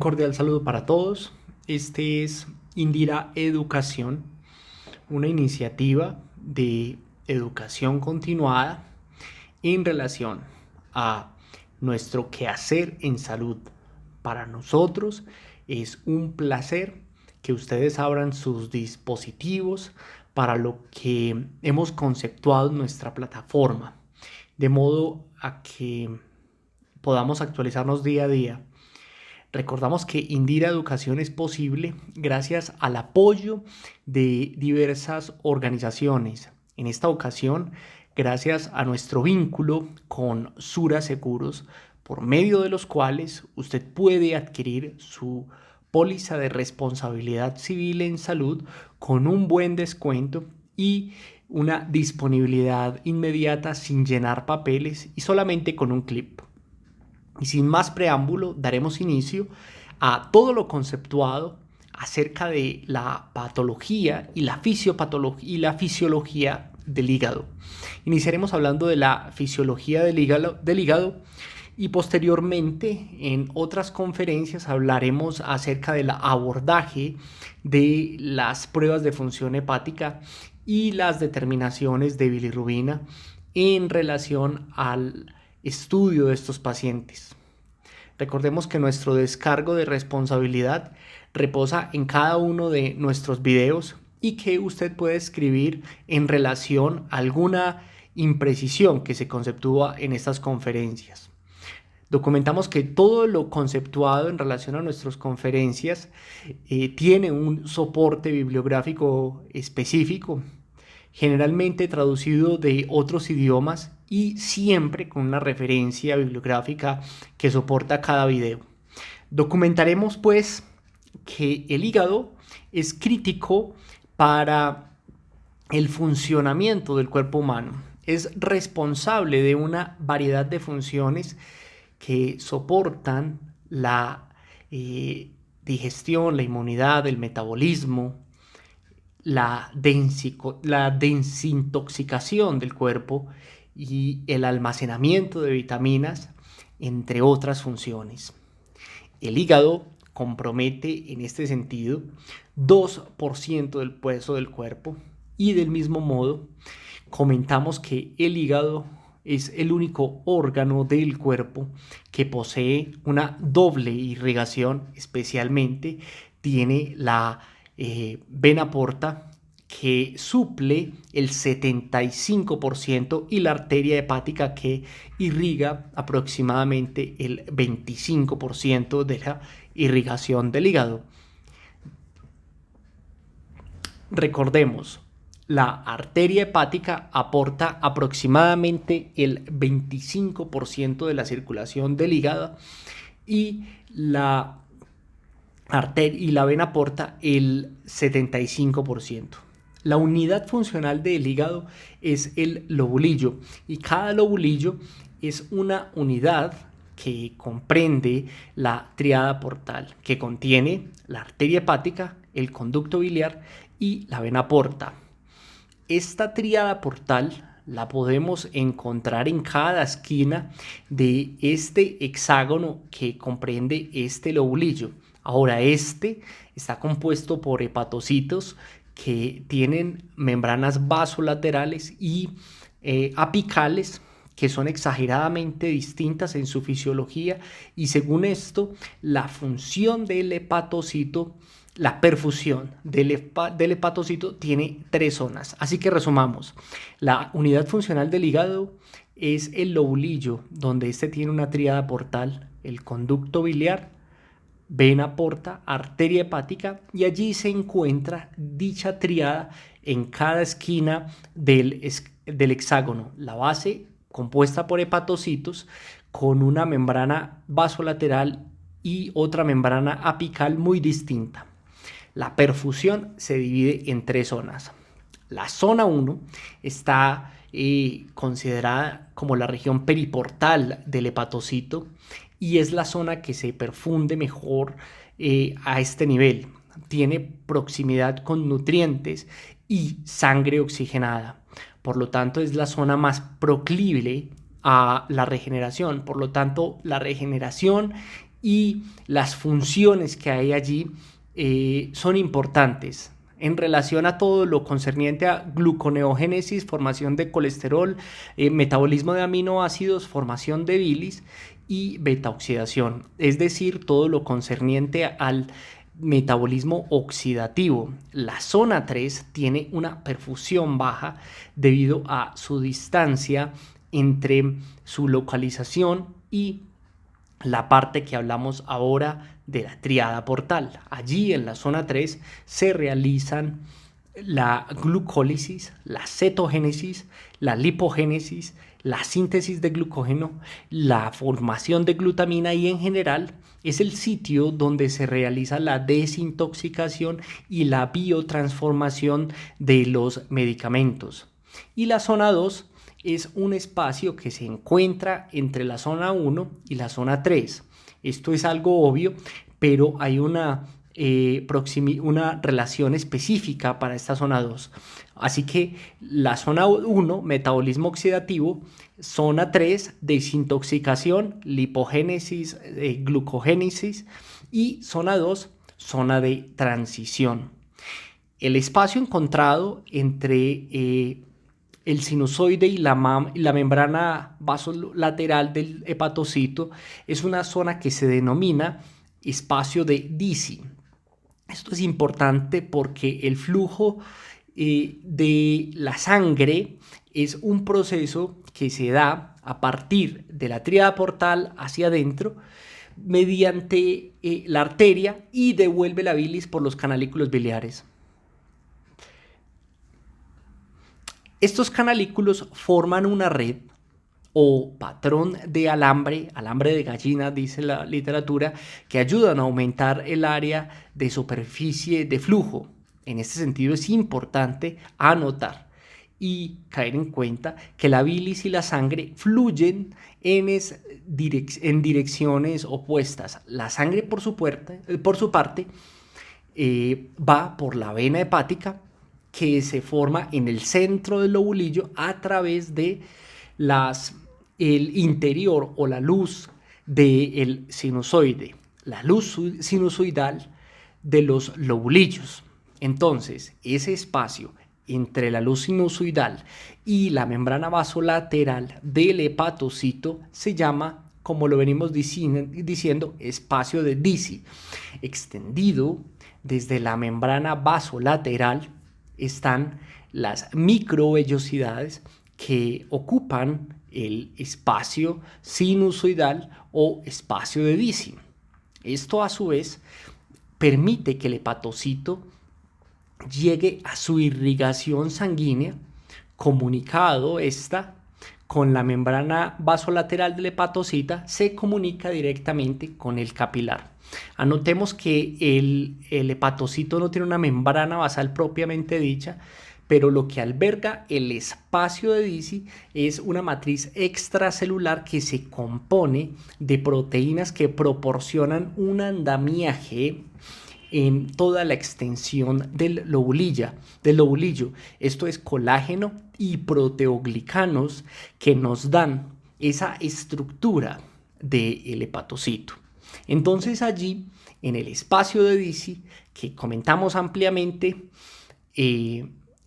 Un cordial saludo para todos. Este es Indira Educación, una iniciativa de educación continuada en relación a nuestro quehacer en salud. Para nosotros es un placer que ustedes abran sus dispositivos para lo que hemos conceptuado en nuestra plataforma, de modo a que podamos actualizarnos día a día. Recordamos que Indira Educación es posible gracias al apoyo de diversas organizaciones. En esta ocasión, gracias a nuestro vínculo con Sura Seguros, por medio de los cuales usted puede adquirir su póliza de responsabilidad civil en salud con un buen descuento y una disponibilidad inmediata sin llenar papeles y solamente con un clip. Y sin más preámbulo, daremos inicio a todo lo conceptuado acerca de la patología y la fisiología del hígado. Iniciaremos hablando de la fisiología del hígado y posteriormente en otras conferencias hablaremos acerca del abordaje de las pruebas de función hepática y las determinaciones de bilirrubina en relación al estudio de estos pacientes. Recordemos que nuestro descargo de responsabilidad reposa en cada uno de nuestros videos y que usted puede escribir en relación a alguna imprecisión que se conceptúa en estas conferencias. Documentamos que todo lo conceptuado en relación a nuestras conferencias tiene un soporte bibliográfico específico, generalmente traducido de otros idiomas y siempre con una referencia bibliográfica que soporta cada video. Documentaremos pues que el hígado es crítico para el funcionamiento del cuerpo humano. Es responsable de una variedad de funciones que soportan la digestión, la inmunidad, el metabolismo, la desintoxicación del cuerpo y el almacenamiento de vitaminas, entre otras funciones. El hígado compromete en este sentido 2% del peso del cuerpo y del mismo modo comentamos que el hígado es el único órgano del cuerpo que posee una doble irrigación, especialmente tiene la vena porta que suple el 75% y la arteria hepática que irriga aproximadamente el 25% de la irrigación del hígado. Recordemos, la arteria hepática aporta aproximadamente el 25% de la circulación del hígado y la vena aporta el 75%. La unidad funcional del hígado es el lobulillo y cada lobulillo es una unidad que comprende la tríada portal, que contiene la arteria hepática, el conducto biliar y la vena porta. Esta tríada portal la podemos encontrar en cada esquina de este hexágono que comprende este lobulillo. Ahora, este está compuesto por hepatocitos que tienen membranas vasolaterales y apicales que son exageradamente distintas en su fisiología y según esto la función del hepatocito, la perfusión del hepatocito tiene 3 zonas. Así que resumamos, la unidad funcional del hígado es el lobulillo donde este tiene una tríada portal, el conducto biliar, vena porta, arteria hepática y allí se encuentra dicha tríada en cada esquina del hexágono. La base compuesta por hepatocitos con una membrana vasolateral y otra membrana apical muy distinta. La perfusión se divide en 3 zonas. La zona 1 está considerada como la región periportal del hepatocito y es la zona que se perfunde mejor a este nivel. Tiene proximidad con nutrientes y sangre oxigenada. Por lo tanto, es la zona más proclive a la regeneración. Por lo tanto, la regeneración y las funciones que hay allí son importantes en relación a todo lo concerniente a gluconeogénesis, formación de colesterol, metabolismo de aminoácidos, formación de bilis y beta-oxidación, es decir, todo lo concerniente al metabolismo oxidativo. La zona 3 tiene una perfusión baja debido a su distancia entre su localización y la parte que hablamos ahora de la tríada portal. Allí en la zona 3 se realizan la glucólisis, la cetogénesis, la lipogénesis, la síntesis de glucógeno, la formación de glutamina y en general es el sitio donde se realiza la desintoxicación y la biotransformación de los medicamentos. Y la zona 2 es un espacio que se encuentra entre la zona 1 y la zona 3. Esto es algo obvio, pero hay una relación específica para esta zona 2. Así que la zona 1, metabolismo oxidativo, zona 3, desintoxicación, lipogénesis, glucogénesis y zona 2, zona de transición. El espacio encontrado entre el sinusoide y la membrana vasolateral del hepatocito es una zona que se denomina espacio de Disi. Esto es importante porque el flujo de la sangre es un proceso que se da a partir de la tríada portal hacia adentro mediante la arteria y devuelve la bilis por los canalículos biliares. Estos canalículos forman una red o patrón de alambre de gallina, dice la literatura, que ayudan a aumentar el área de superficie de flujo. En este sentido es importante anotar y caer en cuenta que la bilis y la sangre fluyen en direcciones opuestas. La sangre por su parte va por la vena hepática que se forma en el centro del lobulillo a través de el interior o la luz del sinusoide, la luz sinusoidal de los lobulillos. Entonces, ese espacio entre la luz sinusoidal y la membrana vasolateral del hepatocito se llama, como lo venimos diciendo, espacio de Disi. Extendido desde la membrana vasolateral están las microvellosidades que ocupan el espacio sinusoidal o espacio de Disi. Esto a su vez permite que el hepatocito llegue a su irrigación sanguínea, comunicado esta con la membrana vasolateral del hepatocito, se comunica directamente con el capilar. Anotemos que el hepatocito no tiene una membrana basal propiamente dicha, pero lo que alberga el espacio de Disi es una matriz extracelular que se compone de proteínas que proporcionan un andamiaje en toda la extensión del lobulillo. Esto es colágeno y proteoglicanos que nos dan esa estructura del hepatocito. Entonces allí, en el espacio de Disi, que comentamos ampliamente,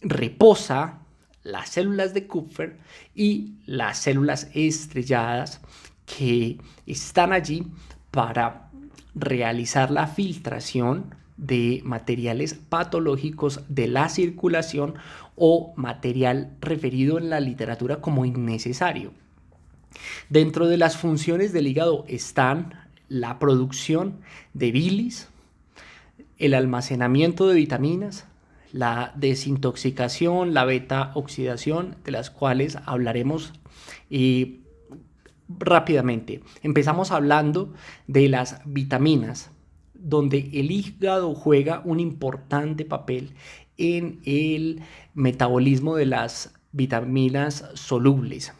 reposa las células de Kupffer y las células estrelladas que están allí para realizar la filtración de materiales patológicos de la circulación o material referido en la literatura como innecesario. Dentro de las funciones del hígado están la producción de bilis, el almacenamiento de vitaminas, la desintoxicación, la beta-oxidación, de las cuales hablaremos rápidamente. Empezamos hablando de las vitaminas, donde el hígado juega un importante papel en el metabolismo de las vitaminas solubles.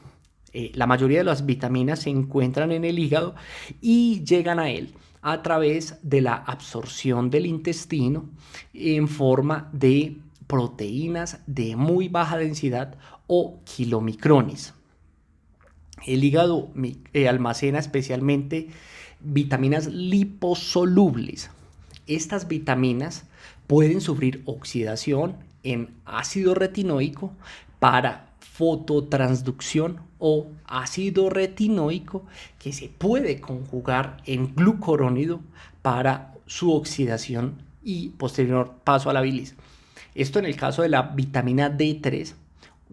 La mayoría de las vitaminas se encuentran en el hígado y llegan a él a través de la absorción del intestino en forma de proteínas de muy baja densidad o kilomicrones. El hígado almacena especialmente vitaminas liposolubles. Estas vitaminas pueden sufrir oxidación en ácido retinoico para fototransducción o ácido retinoico que se puede conjugar en glucurónido para su oxidación y posterior paso a la bilis. Esto en el caso de la vitamina D3,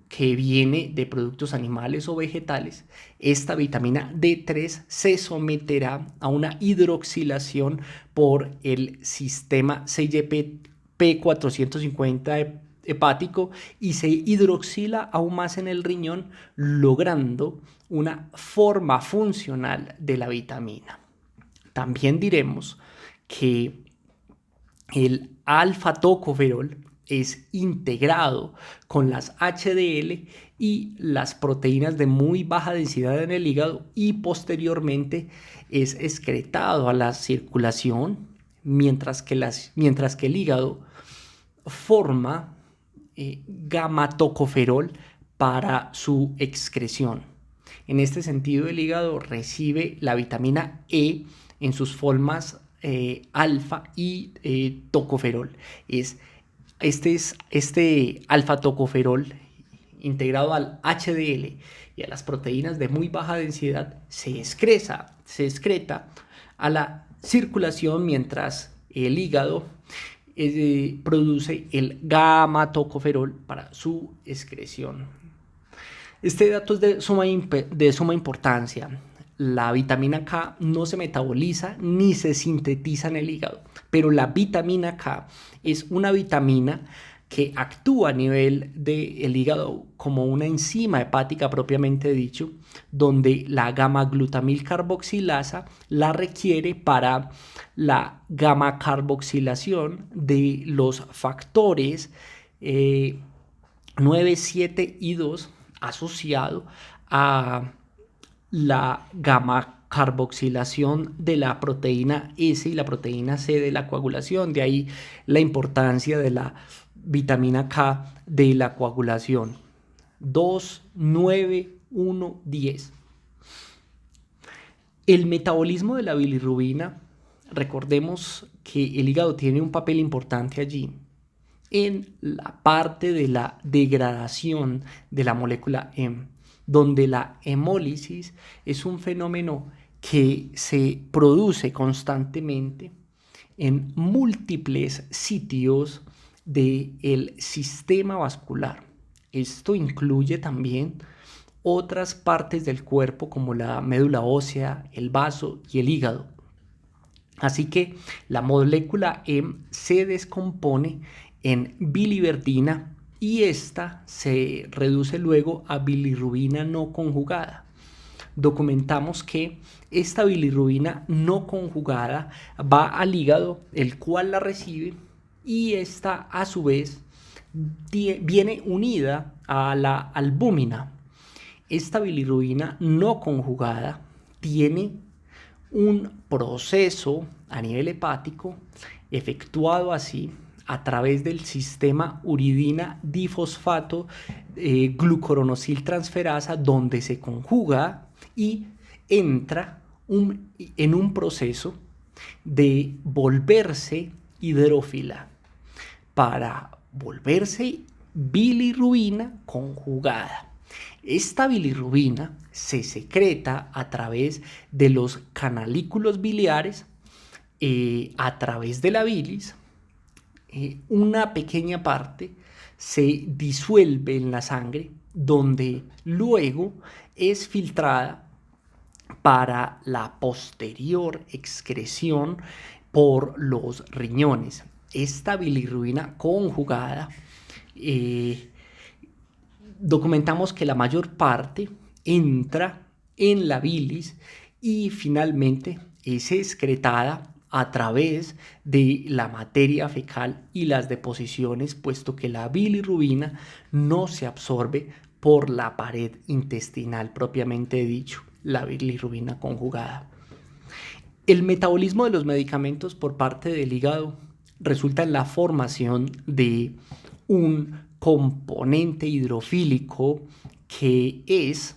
que viene de productos animales o vegetales. Esta vitamina D3 se someterá a una hidroxilación por el sistema 6YP450 hepático y se hidroxila aún más en el riñón, logrando una forma funcional de la vitamina. También diremos que el alfa-tocoferol es integrado con las HDL y las proteínas de muy baja densidad en el hígado y posteriormente es excretado a la circulación, mientras que el hígado forma gamma-tocoferol para su excreción. En este sentido, el hígado recibe la vitamina E en sus formas alfa y tocoferol. Este alfa-tocoferol integrado al HDL y a las proteínas de muy baja densidad se excreta a la circulación, mientras el hígado produce el gamma-tocoferol para su excreción. Este dato es de suma importancia. La vitamina K no se metaboliza ni se sintetiza en el hígado, pero la vitamina K es una vitamina que actúa a nivel del hígado como una enzima hepática propiamente dicho, donde la gamma-glutamil carboxilasa la requiere para la gamma-carboxilación de los factores 9, 7 y 2 asociado a la gamma-carboxilación de la proteína S y la proteína C de la coagulación. De ahí la importancia de la vitamina K de la coagulación. 2, 9, 1, 10. El metabolismo de la bilirrubina, recordemos que el hígado tiene un papel importante allí en la parte de la degradación de la molécula M, donde la hemólisis es un fenómeno que se produce constantemente en múltiples sitios del sistema vascular. Esto incluye también otras partes del cuerpo como la médula ósea, el vaso y el hígado. Así que la molécula M se descompone en biliverdina y esta se reduce luego a bilirrubina no conjugada. Documentamos que esta bilirrubina no conjugada va al hígado, el cual la recibe, y esta a su vez viene unida a la albúmina. Esta bilirrubina no conjugada tiene un proceso a nivel hepático efectuado así a través del sistema uridina difosfato glucuronosil transferasa, donde se conjuga y entra en un proceso de volverse hidrófila para volverse bilirrubina conjugada. Esta bilirrubina se secreta a través de los canalículos biliares, a través de la bilis. Una pequeña parte se disuelve en la sangre, donde luego es filtrada para la posterior excreción por los riñones. Esta bilirrubina conjugada, documentamos que la mayor parte entra en la bilis y finalmente es excretada a través de la materia fecal y las deposiciones, puesto que la bilirrubina no se absorbe por la pared intestinal propiamente dicho, la bilirrubina conjugada. El metabolismo de los medicamentos por parte del hígado resulta en la formación de un componente hidrofílico que es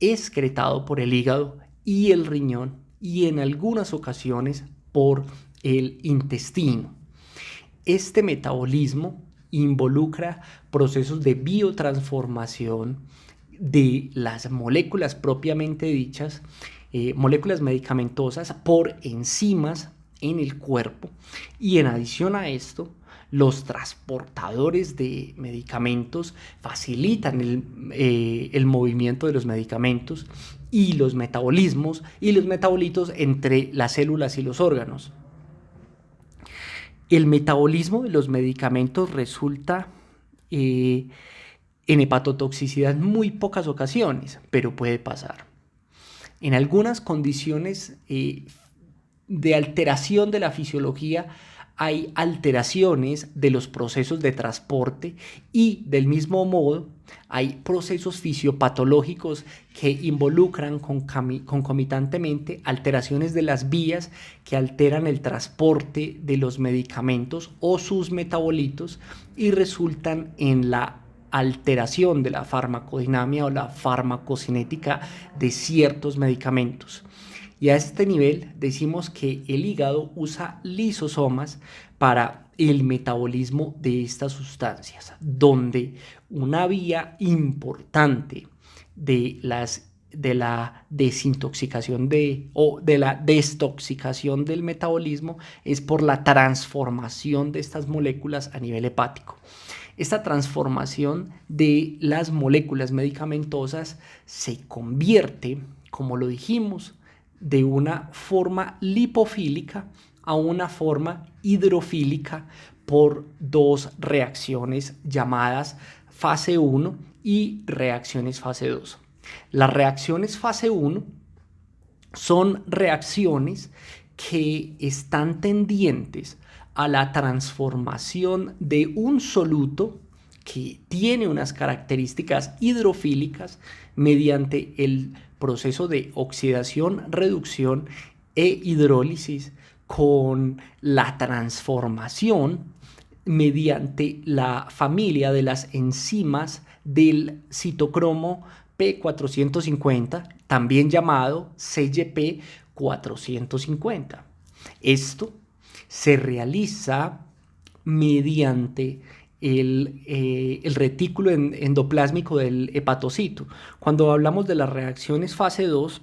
excretado por el hígado y el riñón, y en algunas ocasiones por el intestino. Este metabolismo involucra procesos de biotransformación de las moléculas propiamente dichas, moléculas medicamentosas, por enzimas en el cuerpo, y en adición a esto, los transportadores de medicamentos facilitan el movimiento de los medicamentos y los metabolismos y los metabolitos entre las células y los órganos. El metabolismo de los medicamentos resulta en hepatotoxicidad en muy pocas ocasiones, pero puede pasar. En algunas condiciones de alteración de la fisiología hay alteraciones de los procesos de transporte y del mismo modo hay procesos fisiopatológicos que involucran concomitantemente alteraciones de las vías que alteran el transporte de los medicamentos o sus metabolitos y resultan en la alteración de la farmacodinámica o la farmacocinética de ciertos medicamentos. Y a este nivel decimos que el hígado usa lisosomas para el metabolismo de estas sustancias, donde una vía importante de la desintoxicación o de la destoxicación del metabolismo es por la transformación de estas moléculas a nivel hepático. Esta transformación de las moléculas medicamentosas se convierte, como lo dijimos, de una forma lipofílica a una forma hidrofílica por dos reacciones llamadas fase 1 y reacciones fase 2. Las reacciones fase 1 son reacciones que están tendientes a la transformación de un soluto que tiene unas características hidrofílicas mediante el proceso de oxidación, reducción e hidrólisis con la transformación mediante la familia de las enzimas del citocromo P450, también llamado CYP 450. Esto se realiza mediante el retículo endoplásmico del hepatocito. Cuando hablamos de las reacciones fase 2,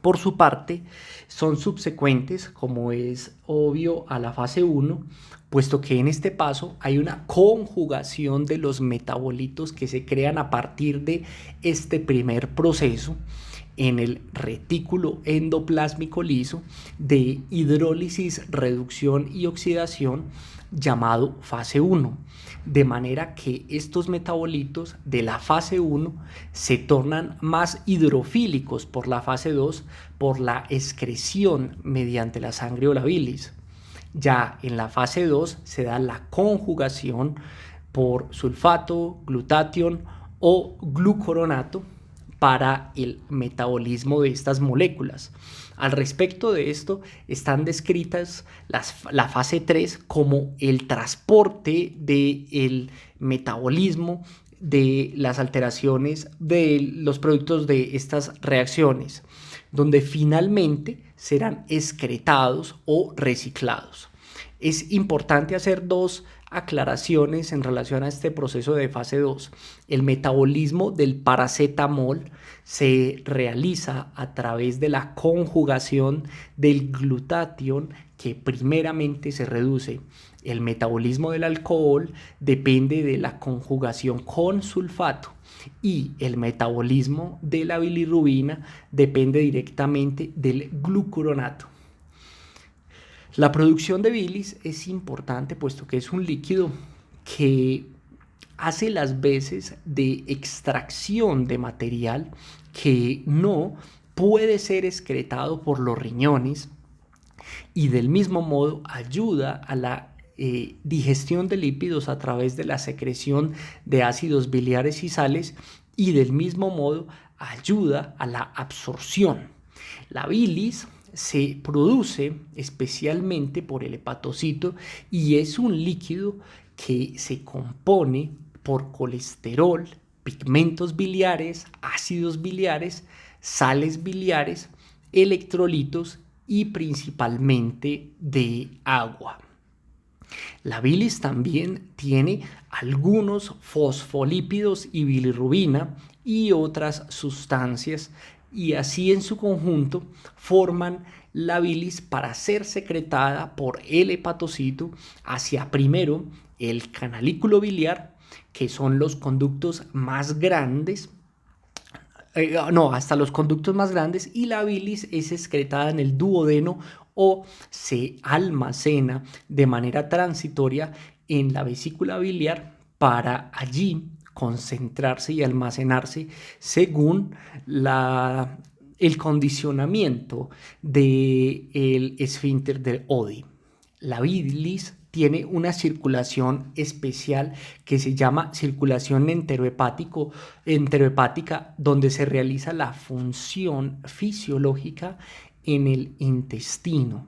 por su parte, son subsecuentes, como es obvio, a la fase 1, puesto que en este paso hay una conjugación de los metabolitos que se crean a partir de este primer proceso en el retículo endoplásmico liso de hidrólisis, reducción y oxidación, llamado fase 1, de manera que estos metabolitos de la fase 1 se tornan más hidrofílicos por la fase 2 por la excreción mediante la sangre o la bilis. Ya en la fase 2 se da la conjugación por sulfato, glutatión o glucoronato para el metabolismo de estas moléculas. Al respecto de esto, están descritas la fase 3 como el transporte del metabolismo de las alteraciones de los productos de estas reacciones, donde finalmente serán excretados o reciclados. Es importante hacer dos aclaraciones en relación a este proceso de fase 2. El metabolismo del paracetamol se realiza a través de la conjugación del glutatión, que primeramente se reduce. El metabolismo del alcohol depende de la conjugación con sulfato y el metabolismo de la bilirrubina depende directamente del glucuronato. La producción de bilis es importante puesto que es un líquido que hace las veces de extracción de material que no puede ser excretado por los riñones y del mismo modo ayuda a la digestión de lípidos a través de la secreción de ácidos biliares y sales y del mismo modo ayuda a la absorción. La bilis se produce especialmente por el hepatocito y es un líquido que se compone por colesterol, pigmentos biliares, ácidos biliares, sales biliares electrolitos y principalmente de agua. La bilis también tiene algunos fosfolípidos y bilirrubina y otras sustancias, y así en su conjunto forman la bilis para ser secretada por el hepatocito hacia primero el canalículo biliar, que son los conductos más grandes, hasta los conductos más grandes, y la bilis es excretada en el duodeno o se almacena de manera transitoria en la vesícula biliar para allí concentrarse y almacenarse según el condicionamiento del esfínter de Oddi. La bilis tiene una circulación especial que se llama circulación enterohepática, donde se realiza la función fisiológica en el intestino.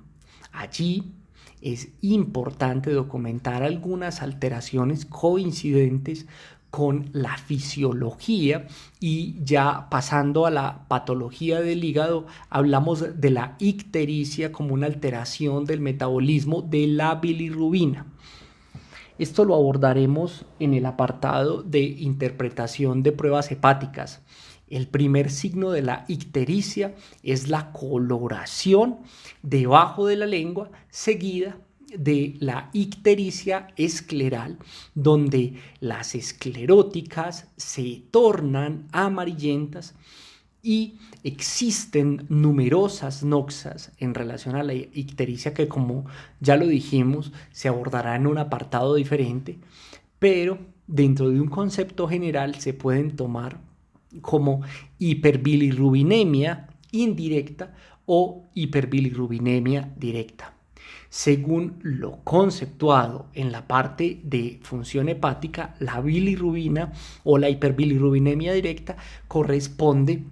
Allí es importante documentar algunas alteraciones coincidentes con la fisiología, y ya pasando a la patología del hígado, hablamos de la ictericia como una alteración del metabolismo de la bilirrubina. Esto lo abordaremos en el apartado de interpretación de pruebas hepáticas. El primer signo de la ictericia es la coloración debajo de la lengua, seguida de la ictericia escleral, donde las escleróticas se tornan amarillentas, y existen numerosas noxas en relación a la ictericia que, como ya lo dijimos, se abordará en un apartado diferente, pero dentro de un concepto general se pueden tomar como hiperbilirrubinemia indirecta o hiperbilirrubinemia directa. Según lo conceptuado en la parte de función hepática, la bilirrubina o la hiperbilirrubinemia directa corresponde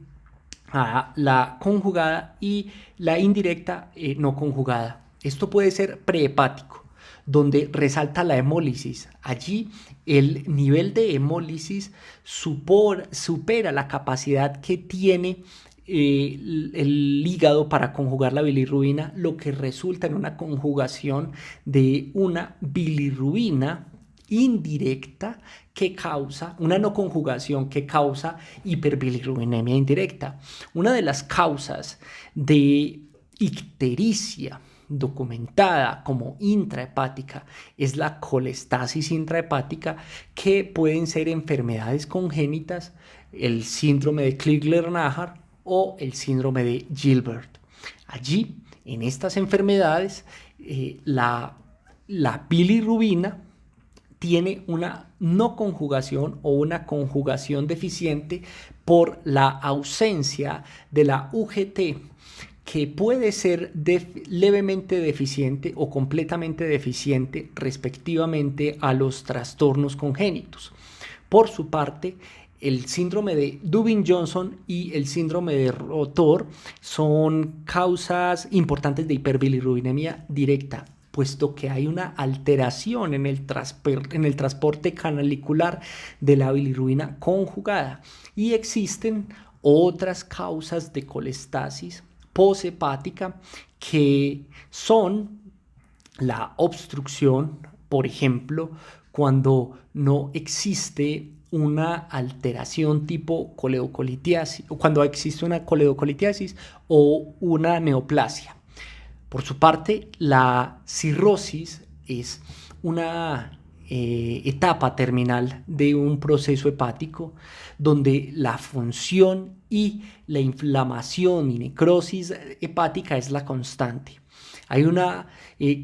a la conjugada y la indirecta no conjugada. Esto puede ser prehepático, donde resalta la hemólisis. Allí el nivel de hemólisis supera la capacidad que tiene el hígado para conjugar la bilirrubina, lo que resulta en una conjugación de una bilirrubina indirecta que causa, una no conjugación que causa hiperbilirrubinemia indirecta. Una de las causas de ictericia documentada como intrahepática es la colestasis intrahepática, que pueden ser enfermedades congénitas, el síndrome de Crigler-Najjar o el síndrome de Gilbert. Allí, en estas enfermedades, la bilirrubina tiene una no conjugación o una conjugación deficiente por la ausencia de la UGT, que puede ser levemente deficiente o completamente deficiente respectivamente a los trastornos congénitos. Por su parte, el síndrome de Dubin-Johnson y el síndrome de Rotor son causas importantes de hiperbilirrubinemia directa, puesto que hay una alteración en el transporte canalicular de la bilirrubina conjugada, y existen otras causas de colestasis poshepática que son la obstrucción, por ejemplo, cuando no existe una alteración tipo coledocolitiasis, o cuando existe una coledocolitiasis o una neoplasia. Por su parte, la cirrosis es una etapa terminal de un proceso hepático donde la función y la inflamación y necrosis hepática es la constante. Hay una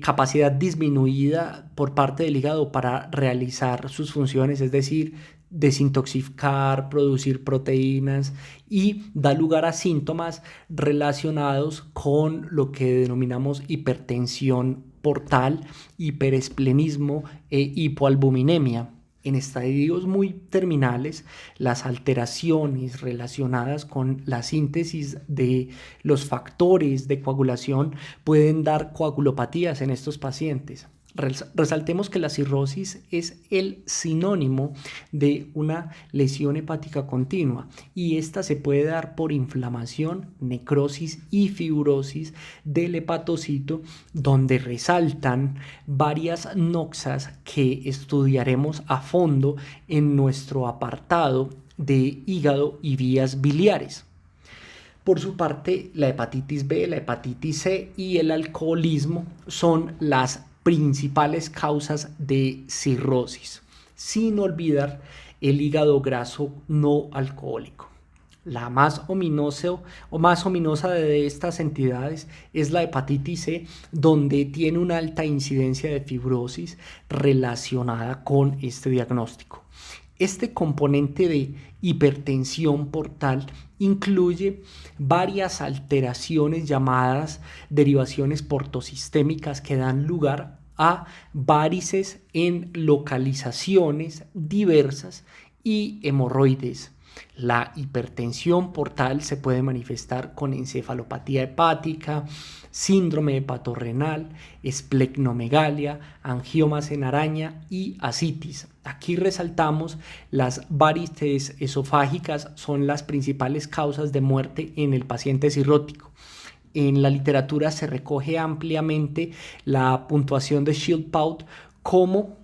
capacidad disminuida por parte del hígado para realizar sus funciones, es decir, desintoxicar, producir proteínas, y da lugar a síntomas relacionados con lo que denominamos hipertensión portal, hiperesplenismo e hipoalbuminemia. En estadios muy terminales, las alteraciones relacionadas con la síntesis de los factores de coagulación pueden dar coagulopatías en estos pacientes. Resaltemos que la cirrosis es el sinónimo de una lesión hepática continua y esta se puede dar por inflamación, necrosis y fibrosis del hepatocito, donde resaltan varias noxas que estudiaremos a fondo en nuestro apartado de hígado y vías biliares. Por su parte, la hepatitis B, la hepatitis C y el alcoholismo son las principales causas de cirrosis, sin olvidar el hígado graso no alcohólico. La más ominosa de estas entidades es la hepatitis C, donde tiene una alta incidencia de fibrosis relacionada con este diagnóstico. Este componente de hipertensión portal incluye varias alteraciones llamadas derivaciones portosistémicas que dan lugar a varices en localizaciones diversas y hemorroides. La hipertensión portal se puede manifestar con encefalopatía hepática, síndrome hepatorrenal, esplenomegalia, angiomas en araña y ascitis. Aquí resaltamos las varices esofágicas son las principales causas de muerte en el paciente cirrótico. En la literatura se recoge ampliamente la puntuación de Child-Pugh como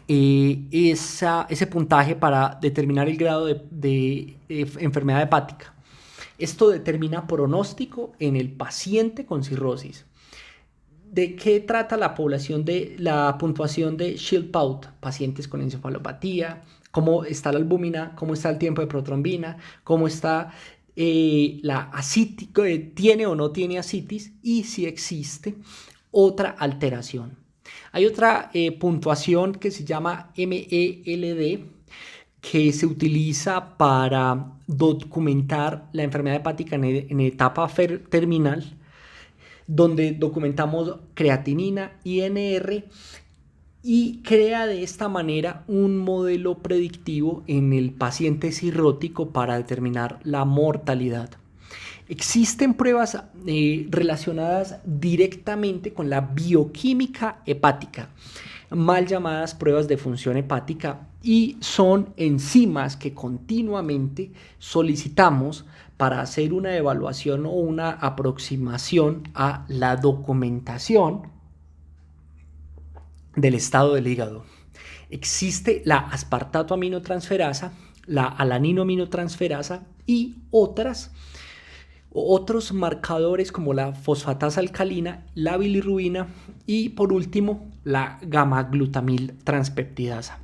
ese puntaje para determinar el grado de enfermedad hepática. Esto determina pronóstico en el paciente con cirrosis. ¿De qué trata la puntuación de Child-Pugh? Pacientes con encefalopatía, cómo está la albúmina, cómo está el tiempo de protrombina, cómo está la ascitis, tiene o no tiene ascitis y si existe otra alteración. Hay otra puntuación que se llama MELD, que se utiliza para documentar la enfermedad hepática en etapa terminal, donde documentamos creatinina, INR, y crea de esta manera un modelo predictivo en el paciente cirrótico para determinar la mortalidad. Existen pruebas relacionadas directamente con la bioquímica hepática, mal llamadas pruebas de función hepática, y son enzimas que continuamente solicitamos para hacer una evaluación o una aproximación a la documentación del estado del hígado. Existe la aspartato aminotransferasa, la alanino aminotransferasa y otros marcadores como la fosfatasa alcalina, la bilirrubina y por último la gamma-glutamil transpeptidasa.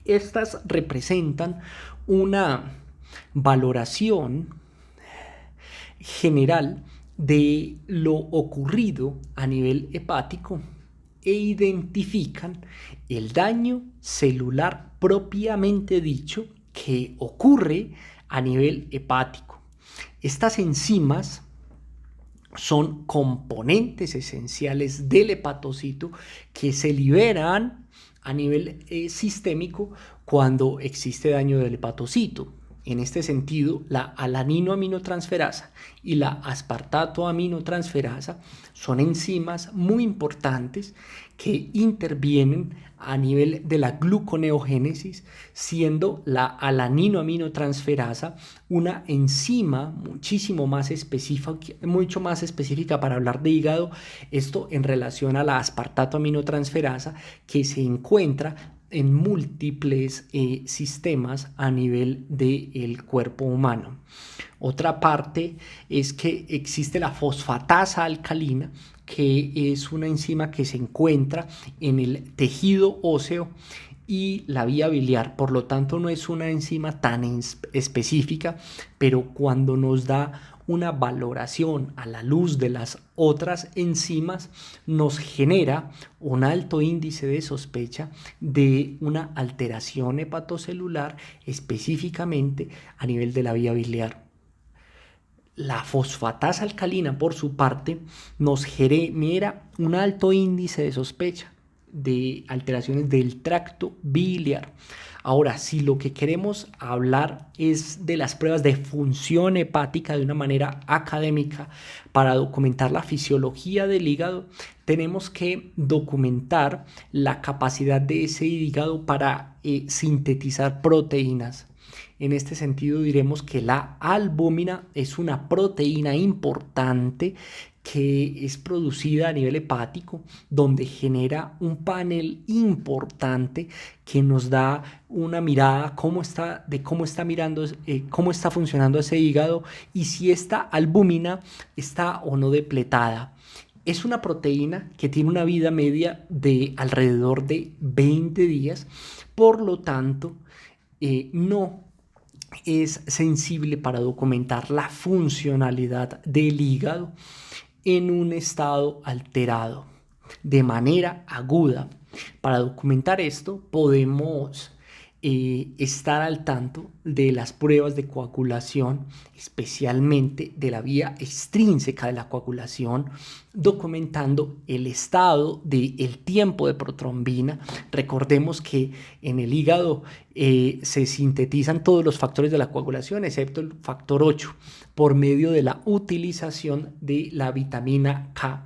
Estas representan una valoración general de lo ocurrido a nivel hepático e identifican el daño celular propiamente dicho que ocurre a nivel hepático. Estas enzimas son componentes esenciales del hepatocito que se liberan a nivel sistémico cuando existe daño del hepatocito. En este sentido, la alanino aminotransferasa y la aspartato aminotransferasa son enzimas muy importantes que intervienen a nivel de la gluconeogénesis, siendo la alanino aminotransferasa una enzima mucho más específica para hablar de hígado, esto en relación a la aspartato aminotransferasa que se encuentra en múltiples sistemas a nivel del cuerpo humano. Otra parte es que existe la fosfatasa alcalina, que es una enzima que se encuentra en el tejido óseo y la vía biliar, por lo tanto no es una enzima tan específica, pero cuando nos da una valoración a la luz de las otras enzimas nos genera un alto índice de sospecha de una alteración hepatocelular específicamente a nivel de la vía biliar. La fosfatasa alcalina, por su parte, nos genera un alto índice de sospecha de alteraciones del tracto biliar. Ahora, si lo que queremos hablar es de las pruebas de función hepática de una manera académica para documentar la fisiología del hígado, tenemos que documentar la capacidad de ese hígado para sintetizar proteínas. En este sentido diremos que la albúmina es una proteína importante que es producida a nivel hepático, donde genera un panel importante que nos da una mirada cómo está funcionando ese hígado y si esta albúmina está o no depletada. Es una proteína que tiene una vida media de alrededor de 20 días, por lo tanto, no es sensible para documentar la funcionalidad del hígado en un estado alterado de manera aguda. Para documentar esto podemos estar al tanto de las pruebas de coagulación, especialmente de la vía extrínseca de la coagulación, documentando el estado del tiempo de protrombina. Recordemos que en el hígado se sintetizan todos los factores de la coagulación, excepto el factor 8, por medio de la utilización de la vitamina K.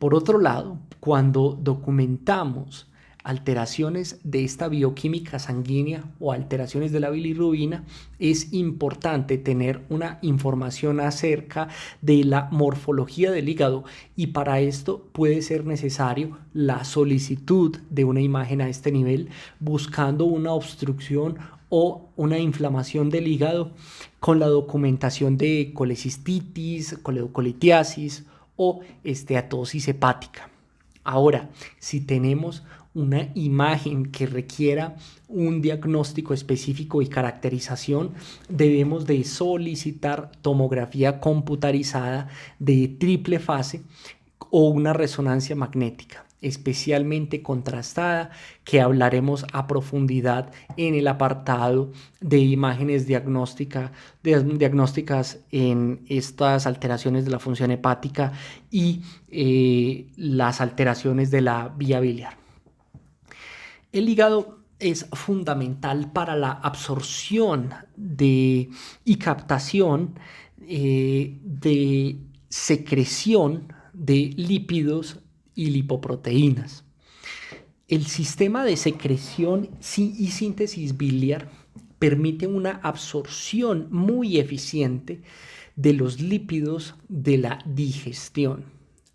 Por otro lado, cuando documentamos alteraciones de esta bioquímica sanguínea o alteraciones de la bilirrubina, es importante tener una información acerca de la morfología del hígado y para esto puede ser necesario la solicitud de una imagen a este nivel buscando una obstrucción o una inflamación del hígado con la documentación de colecistitis, coledocolitiasis o esteatosis hepática. Ahora, si tenemos una imagen que requiera un diagnóstico específico y caracterización, debemos de solicitar tomografía computarizada de triple fase o una resonancia magnética especialmente contrastada, que hablaremos a profundidad en el apartado de imágenes diagnósticas en estas alteraciones de la función hepática y las alteraciones de la vía biliar. El hígado es fundamental para la absorción y captación de secreción de lípidos y lipoproteínas. El sistema de secreción y síntesis biliar permite una absorción muy eficiente de los lípidos de la digestión.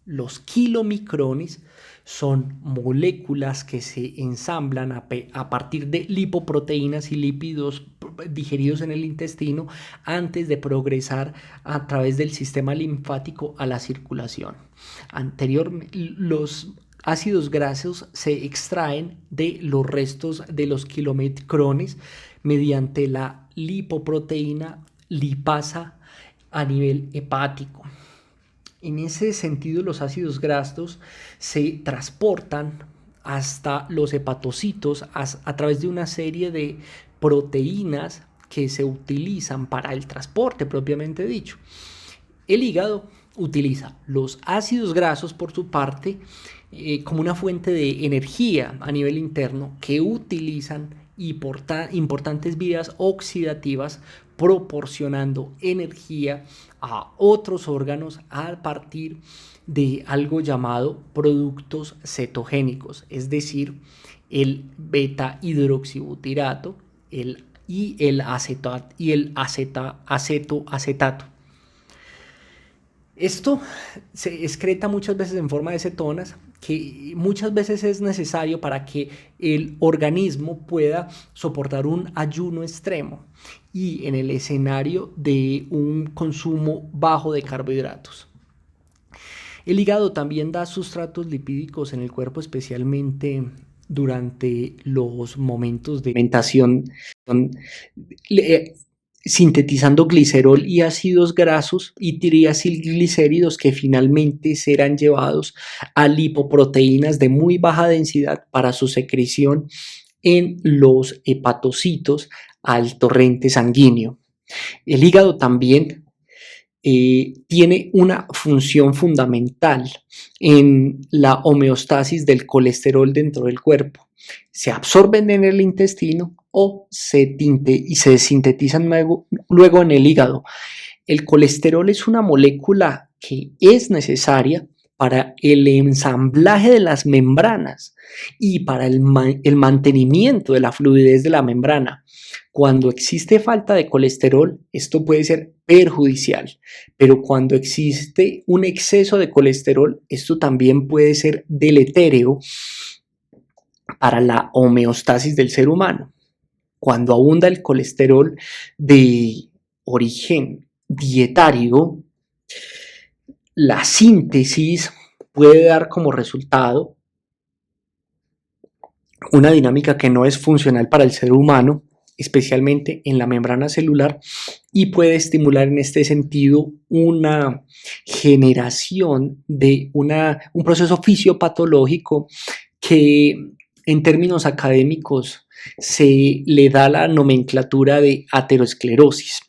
Los kilomicrones son moléculas que se ensamblan a partir de lipoproteínas y lípidos digeridos en el intestino antes de progresar a través del sistema linfático a la circulación. Anteriormente, los ácidos grasos se extraen de los restos de los kilomicrones mediante la lipoproteína lipasa a nivel hepático. En ese sentido, los ácidos grasos se transportan hasta los hepatocitos a través de una serie de proteínas que se utilizan para el transporte propiamente dicho. El hígado utiliza los ácidos grasos por su parte como una fuente de energía a nivel interno que utilizan importantes vías oxidativas proporcionando energía a otros órganos a partir de algo llamado productos cetogénicos, es decir, el beta-hidroxibutirato y el acetoacetato. Esto se excreta muchas veces en forma de cetonas, que muchas veces es necesario para que el organismo pueda soportar un ayuno extremo y en el escenario de un consumo bajo de carbohidratos. El hígado también da sustratos lipídicos en el cuerpo, especialmente durante los momentos de alimentación, sintetizando glicerol y ácidos grasos y triacilglicéridos que finalmente serán llevados a lipoproteínas de muy baja densidad para su secreción en los hepatocitos al torrente sanguíneo. El hígado también tiene una función fundamental en la homeostasis del colesterol dentro del cuerpo. Se absorben en el intestino o se sintetizan luego en el hígado. El colesterol es una molécula que es necesaria para el ensamblaje de las membranas y para el mantenimiento de la fluidez de la membrana. Cuando existe falta de colesterol, esto puede ser perjudicial, pero cuando existe un exceso de colesterol, esto también puede ser deletérea para la homeostasis del ser humano. Cuando abunda el colesterol de origen dietario, la síntesis puede dar como resultado una dinámica que no es funcional para el ser humano, especialmente en la membrana celular, y puede estimular en este sentido una generación de un proceso fisiopatológico que en términos académicos se le da la nomenclatura de aterosclerosis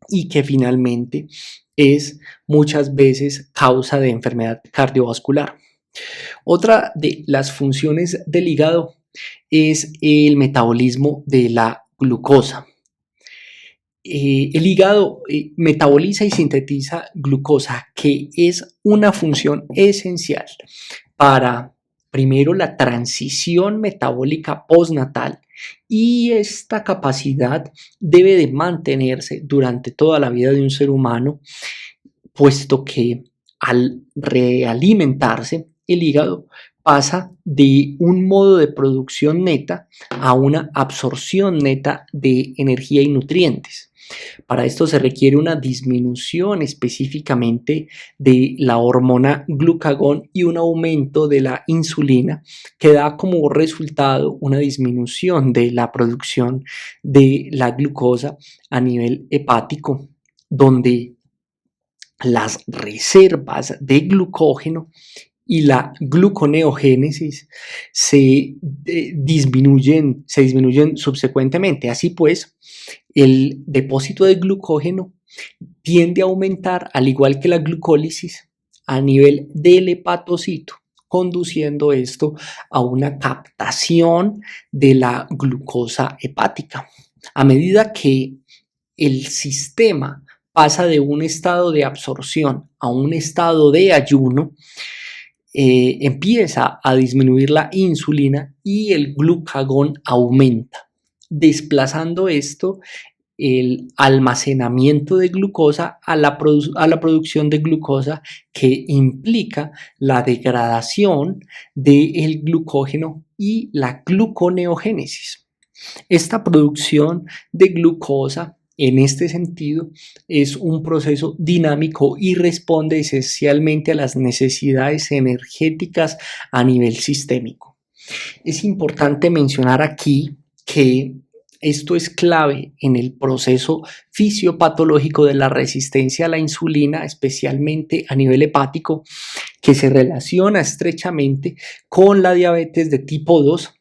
y que finalmente es muchas veces causa de enfermedad cardiovascular. Otra de las funciones del hígado es el metabolismo de la glucosa. El hígado metaboliza y sintetiza glucosa, que es una función esencial para, primero, la transición metabólica postnatal, y esta capacidad debe de mantenerse durante toda la vida de un ser humano, puesto que al realimentarse, el hígado pasa de un modo de producción neta a una absorción neta de energía y nutrientes. Para esto se requiere una disminución específicamente de la hormona glucagón y un aumento de la insulina, que da como resultado una disminución de la producción de la glucosa a nivel hepático, donde las reservas de glucógeno y la gluconeogénesis se disminuyen subsecuentemente. Así pues, el depósito de glucógeno tiende a aumentar, al igual que la glucólisis, a nivel del hepatocito, conduciendo esto a una captación de la glucosa hepática. A medida que el sistema pasa de un estado de absorción a un estado de ayuno, empieza a disminuir la insulina y el glucagón aumenta, desplazando esto el almacenamiento de glucosa a la producción de glucosa, que implica la degradación del glucógeno y la gluconeogénesis. Esta producción de glucosa, en este sentido, es un proceso dinámico y responde esencialmente a las necesidades energéticas a nivel sistémico. Es importante mencionar aquí que esto es clave en el proceso fisiopatológico de la resistencia a la insulina, especialmente a nivel hepático, que se relaciona estrechamente con la diabetes de tipo 2,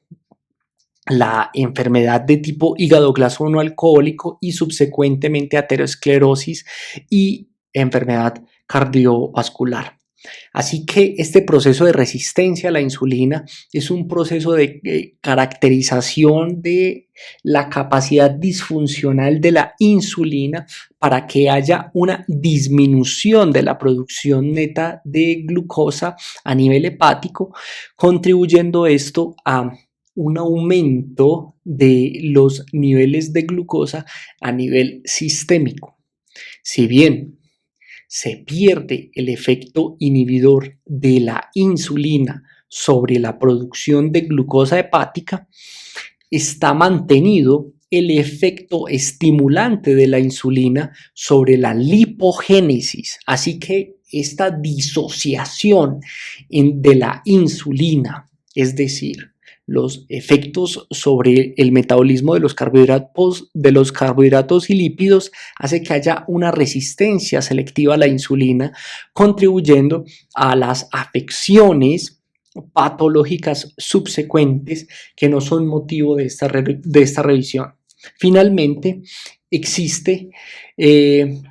la enfermedad de tipo hígado graso no alcohólico y subsecuentemente aterosclerosis y enfermedad cardiovascular. Así que este proceso de resistencia a la insulina es un proceso de caracterización de la capacidad disfuncional de la insulina para que haya una disminución de la producción neta de glucosa a nivel hepático, contribuyendo esto a un aumento de los niveles de glucosa a nivel sistémico. Si bien se pierde el efecto inhibidor de la insulina sobre la producción de glucosa hepática, está mantenido el efecto estimulante de la insulina sobre la lipogénesis. Así que esta disociación de la insulina, es decir, los efectos sobre el metabolismo de los carbohidratos y lípidos, hace que haya una resistencia selectiva a la insulina, contribuyendo a las afecciones patológicas subsecuentes que no son motivo de esta revisión. Finalmente, existe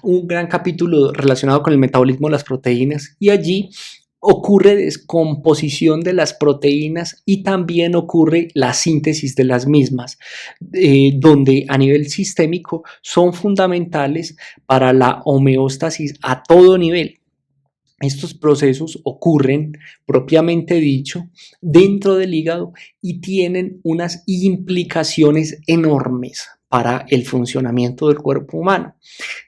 un gran capítulo relacionado con el metabolismo de las proteínas, y allí ocurre descomposición de las proteínas y también ocurre la síntesis de las mismas, donde a nivel sistémico son fundamentales para la homeostasis a todo nivel. Estos procesos ocurren, propiamente dicho, dentro del hígado y tienen unas implicaciones enormes para el funcionamiento del cuerpo humano.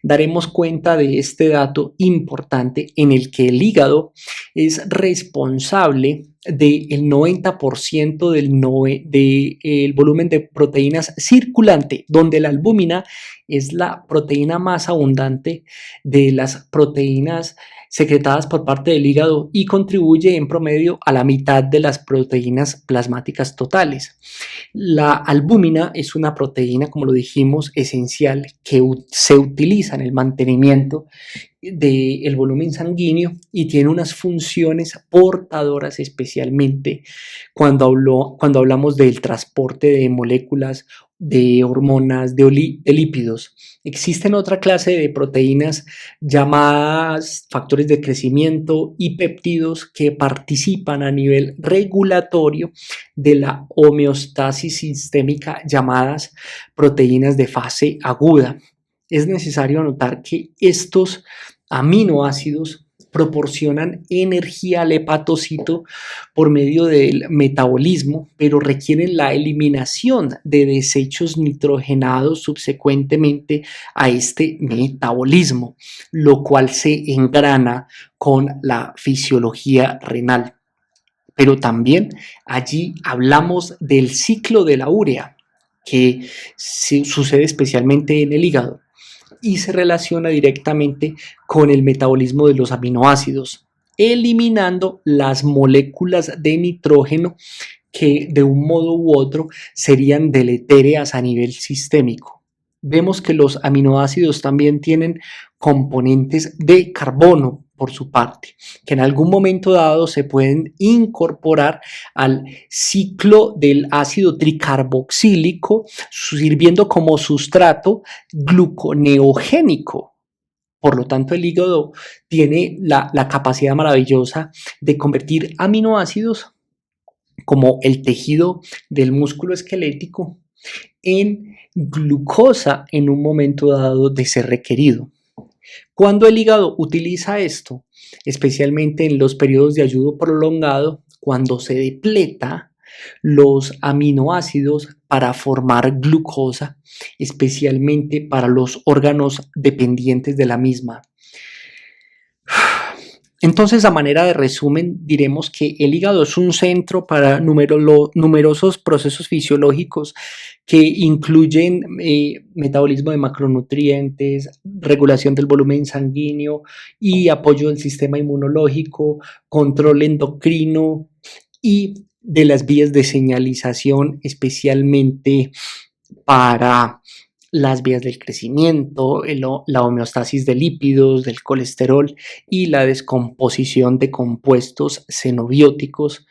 Daremos cuenta de este dato importante en el que el hígado es responsable del 90% del volumen de proteínas circulante, donde la albúmina es la proteína más abundante de las proteínas secretadas por parte del hígado y contribuye en promedio a la mitad de las proteínas plasmáticas totales. La albúmina es una proteína, como lo dijimos, esencial que se utiliza en el mantenimiento del volumen sanguíneo y tiene unas funciones portadoras, especialmente cuando hablamos del transporte de moléculas, de hormonas, de lípidos. Existen otra clase de proteínas llamadas factores de crecimiento y péptidos que participan a nivel regulatorio de la homeostasis sistémica, llamadas proteínas de fase aguda. Es necesario anotar que estos aminoácidos proporcionan energía al hepatocito por medio del metabolismo, pero requieren la eliminación de desechos nitrogenados subsecuentemente a este metabolismo, lo cual se engrana con la fisiología renal. Pero también allí hablamos del ciclo de la urea, que sucede especialmente en el hígado y se relaciona directamente con el metabolismo de los aminoácidos, eliminando las moléculas de nitrógeno que de un modo u otro serían deletéreas a nivel sistémico. Vemos que los aminoácidos también tienen componentes de carbono por su parte, que en algún momento dado se pueden incorporar al ciclo del ácido tricarboxílico, sirviendo como sustrato gluconeogénico. Por lo tanto, el hígado tiene la capacidad maravillosa de convertir aminoácidos como el tejido del músculo esquelético en glucosa en un momento dado de ser requerido. Cuando el hígado utiliza esto, especialmente en los periodos de ayuno prolongado, cuando se depleta los aminoácidos para formar glucosa, especialmente para los órganos dependientes de la misma. Entonces, a manera de resumen, diremos que el hígado es un centro para numerosos procesos fisiológicos que incluyen metabolismo de macronutrientes, regulación del volumen sanguíneo y apoyo del sistema inmunológico, control endocrino y de las vías de señalización, especialmente para las vías del crecimiento, la homeostasis de lípidos, del colesterol y la descomposición de compuestos xenobióticos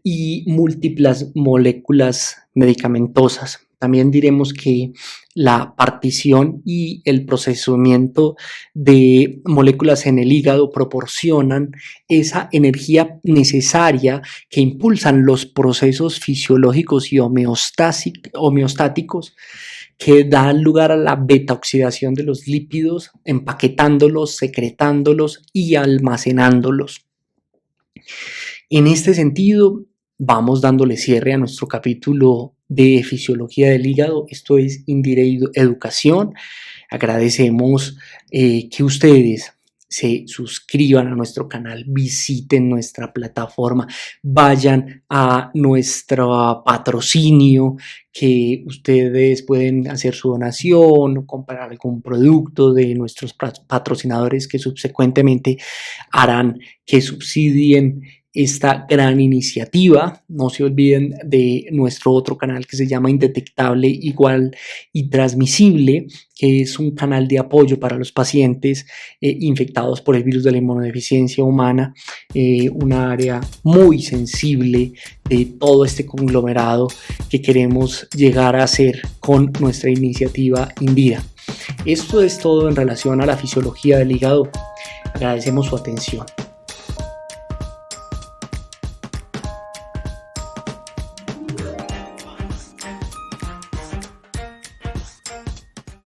y múltiples moléculas medicamentosas. También diremos que la partición y el procesamiento de moléculas en el hígado proporcionan esa energía necesaria que impulsan los procesos fisiológicos y homeostáticos que dan lugar a la beta-oxidación de los lípidos, empaquetándolos, secretándolos y almacenándolos. En este sentido, vamos dándole cierre a nuestro capítulo de fisiología del hígado. Esto es Indira Educación. Agradecemos que ustedes se suscriban a nuestro canal, visiten nuestra plataforma, vayan a nuestro patrocinio, que ustedes pueden hacer su donación o comprar algún producto de nuestros patrocinadores que subsecuentemente harán que subsidien esta gran iniciativa. No se olviden de nuestro otro canal que se llama Indetectable, Igual y Transmisible, que es un canal de apoyo para los pacientes infectados por el virus de la inmunodeficiencia humana, una área muy sensible de todo este conglomerado que queremos llegar a hacer con nuestra iniciativa Indira. Esto es todo en relación a la fisiología del hígado. Agradecemos su atención.